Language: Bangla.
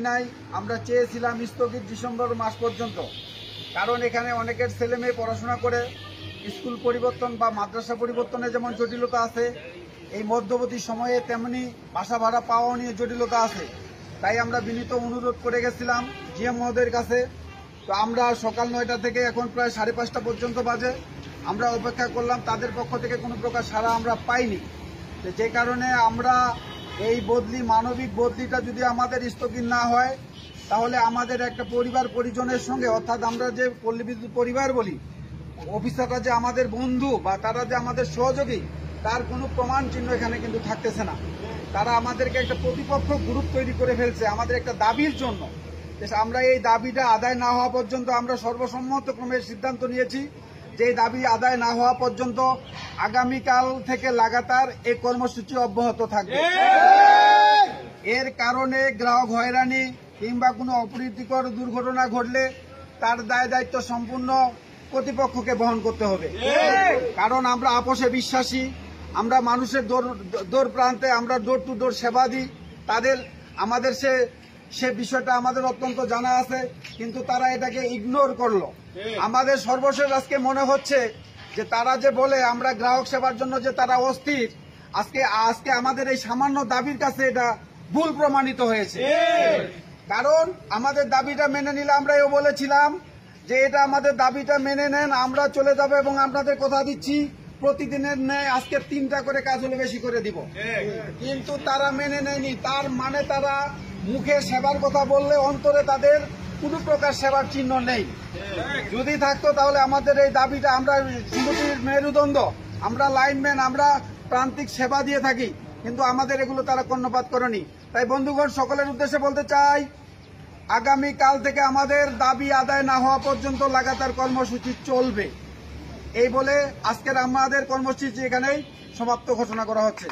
নাই আমরা চেয়েছিলাম স্থগিত ডিসেম্বর মাস পর্যন্ত, কারণ এখানে অনেকের ছেলে মেয়ে পড়াশোনা করে স্কুল পরিবর্তন বা মাদ্রাসা পরিবর্তনে যেমন জটিলতা আছে, এই মধ্যবর্তী সময়ে তেমনি বাসা ভাড়া পাওয়া নিয়ে জটিলতা আছে। তাই আমরা বিনীত অনুরোধ করে গেছিলাম জিএম মহোদয়ের কাছে। তো আমরা সকাল 9টা থেকে এখন প্রায় 5:30 পর্যন্ত বাজে আমরা অপেক্ষা করলাম, তাদের পক্ষ থেকে কোনো প্রকার সাড়া আমরা পাইনি। যে কারণে আমরা এই বদলি, মানবিক বদলিটা যদি আমাদের স্থগিত না হয়, তাহলে আমাদের একটা পরিবার পরিজনের সঙ্গে, অর্থাৎ আমরা যে পল্লী বিদ্যুৎ পরিবার বলি, অফিসাররা যে আমাদের বন্ধু বা তারা যে আমাদের সহযোগী, তার কোনো প্রমাণ চিহ্ন এখানে কিন্তু থাকতেছে না। তারা আমাদেরকে একটা প্রতিপক্ষ গ্রুপ তৈরি করে ফেলছে আমাদের একটা দাবির জন্য। আমরা এই দাবিটা আদায় না হওয়া পর্যন্ত আমরা সর্বসম্মতক্রমে সিদ্ধান্ত নিয়েছি যে দাবি আদায় না হওয়া পর্যন্ত আগামীকাল থেকে লাগাতার এই কর্মসূচি অব্যাহত থাকবে। এর কারণে গ্রাহক হয়রানি কিংবা কোনো অপ্রীতিকর দুর্ঘটনা ঘটলে তার দায় দায়িত্ব সম্পূর্ণ কর্তৃপক্ষকে বহন করতে হবে। কারণ আমরা আপোষে বিশ্বাসী, আমরা মানুষের দূর প্রান্তে আমরা ডোর টু ডোর সেবা দিই। তাদের আমাদের সে বিষয়টা আমাদের অত্যন্ত জানা আছে, কিন্তু তারা এটাকে ইগনোর করলো। আমাদের সর্বশেষ আজকে মনে হচ্ছে যে তারা যে বলে আমরা গ্রাহক সেবার জন্য যে তারা অস্থির, আজকে আমাদের এই সামান্য দাবির কাছে এটা ভুল প্রমাণিত হয়েছে। কারণ আমাদের দাবিটা মেনে নিলে, আমরা এও বলেছিলাম যে এটা আমাদের দাবিটা মেনে নেন, আমরা চলে যাব এবং আপনাদের কথা দিচ্ছি প্রতিদিনের ন্যায় আজকে 3টা করে কাজ হলে বেশি করে দিব। কিন্তু তারা মেনে নেয়নি। তার মানে তারা মুখে সেবার কথা বললে অন্তরে তাদের কোনো প্রকার সেবার চিহ্ন নেই। যদি থাকতো তাহলে আমাদের এই দাবিটা, আমরা সিন্ধুটির মেরুদণ্ড, আমরা লাইনম্যান, আমরা প্রান্তিক সেবা দিয়ে থাকি, কিন্তু আমাদের এগুলো তারা কর্ণপাত করেনি। তাই বন্ধুগণ, সকলের উদ্দেশ্যে বলতে চাই, আগামীকাল থেকে আমাদের দাবি আদায় না হওয়া পর্যন্ত লাগাতার কর্মসূচি চলবে। এই বলে আজকের আমাদের কর্মসূচি এখানেই সমাপ্ত ঘোষণা করা হচ্ছে।